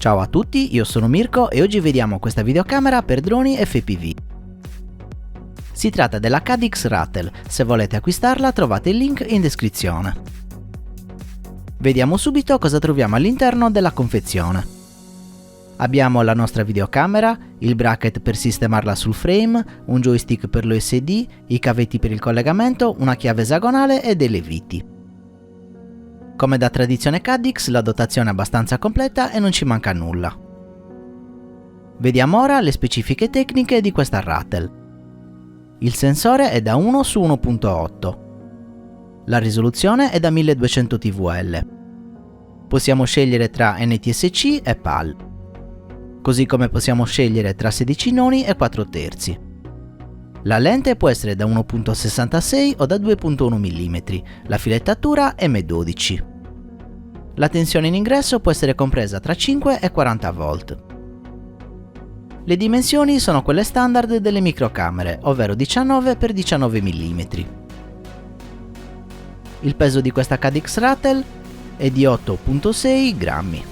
Ciao a tutti, io sono Mirko e oggi vediamo questa videocamera per droni FPV. Si tratta della Cadix Rattle, se volete acquistarla trovate il link in descrizione. Vediamo subito cosa troviamo all'interno della confezione. Abbiamo la nostra videocamera, il bracket per sistemarla sul frame, un joystick per l'OSD, i cavetti per il collegamento, una chiave esagonale e delle viti. Come da tradizione Cadix, la dotazione è abbastanza completa e non ci manca nulla. Vediamo ora le specifiche tecniche di questa Rattle. Il sensore è da 1 su 1.8. La risoluzione è da 1200 TVL. Possiamo scegliere tra NTSC e PAL. Così come possiamo scegliere tra 16 noni e 4 terzi. La lente può essere da 1.66 o da 2.1 mm, la filettatura è M12. La tensione in ingresso può essere compresa tra 5 e 40 volt. Le dimensioni sono quelle standard delle microcamere, ovvero 19 x 19 mm. Il peso di questa Cadix Rattle è di 8.6 grammi.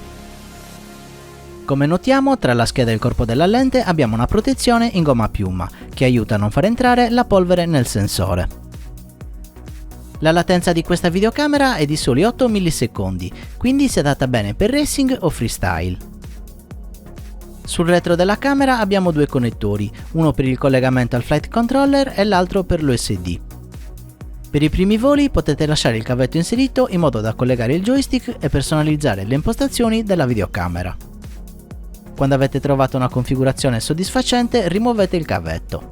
Come notiamo, tra la scheda e il corpo della lente abbiamo una protezione in gomma a piuma, che aiuta a non far entrare la polvere nel sensore. La latenza di questa videocamera è di soli 8 millisecondi, quindi si adatta bene per racing o freestyle. Sul retro della camera abbiamo due connettori, uno per il collegamento al flight controller e l'altro per l'OSD. Per i primi voli potete lasciare il cavetto inserito in modo da collegare il joystick e personalizzare le impostazioni della videocamera. Quando avete trovato una configurazione soddisfacente, rimuovete il cavetto.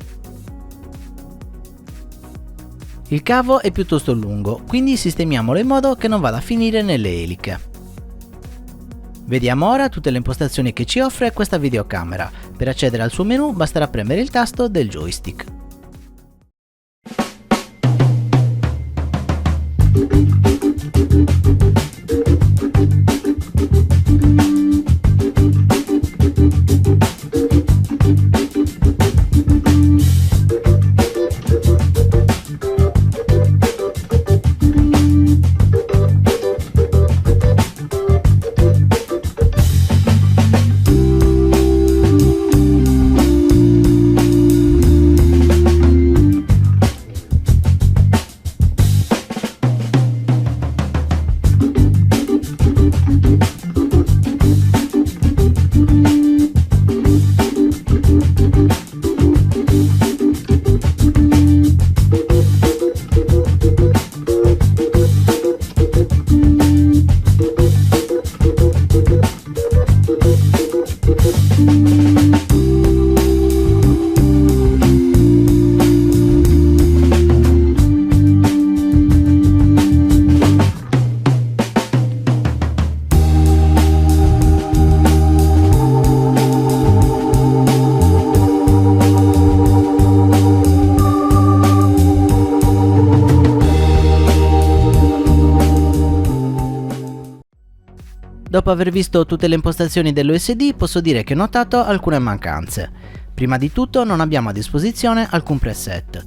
Il cavo è piuttosto lungo, quindi sistemiamolo in modo che non vada a finire nelle eliche. Vediamo ora tutte le impostazioni che ci offre questa videocamera. Per accedere al suo menu basterà premere il tasto del joystick. Dopo aver visto tutte le impostazioni dell'OSD posso dire che ho notato alcune mancanze. Prima di tutto non abbiamo a disposizione alcun preset.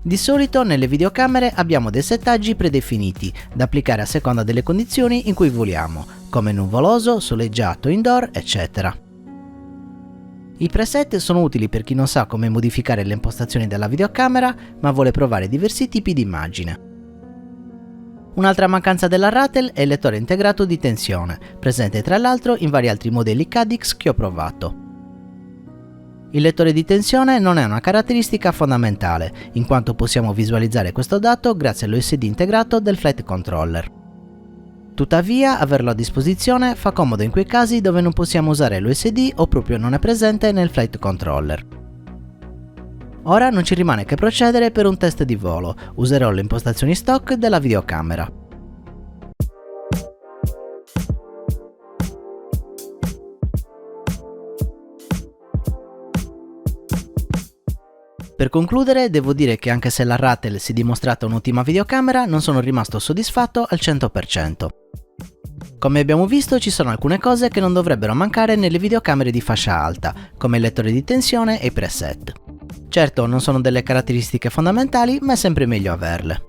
Di solito nelle videocamere abbiamo dei settaggi predefiniti da applicare a seconda delle condizioni in cui voliamo, come nuvoloso, soleggiato, indoor, eccetera. I preset sono utili per chi non sa come modificare le impostazioni della videocamera ma vuole provare diversi tipi di immagine. Un'altra mancanza della Rattle è il lettore integrato di tensione, presente tra l'altro in vari altri modelli Cadix che ho provato. Il lettore di tensione non è una caratteristica fondamentale, in quanto possiamo visualizzare questo dato grazie all'OSD integrato del flight controller. Tuttavia, averlo a disposizione fa comodo in quei casi dove non possiamo usare l'OSD o proprio non è presente nel flight controller. Ora non ci rimane che procedere per un test di volo, userò le impostazioni stock della videocamera. Per concludere devo dire che anche se la Rattle si è dimostrata un'ottima videocamera non sono rimasto soddisfatto al 100%. Come abbiamo visto ci sono alcune cose che non dovrebbero mancare nelle videocamere di fascia alta, come il lettore di tensione e i preset. Certo, non sono delle caratteristiche fondamentali, ma è sempre meglio averle.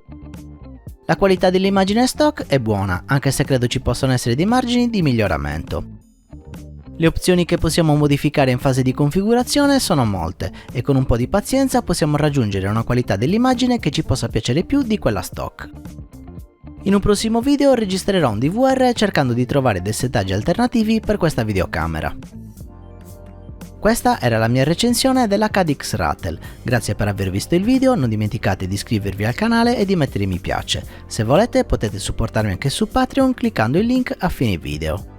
La qualità dell'immagine stock è buona, anche se credo ci possano essere dei margini di miglioramento. Le opzioni che possiamo modificare in fase di configurazione sono molte e con un po' di pazienza possiamo raggiungere una qualità dell'immagine che ci possa piacere più di quella stock. In un prossimo video registrerò un DVR cercando di trovare dei settaggi alternativi per questa videocamera. Questa era la mia recensione della Cadix Ratel. Grazie per aver visto il video, non dimenticate di iscrivervi al canale e di mettere mi piace. Se volete potete supportarmi anche su Patreon cliccando il link a fine video.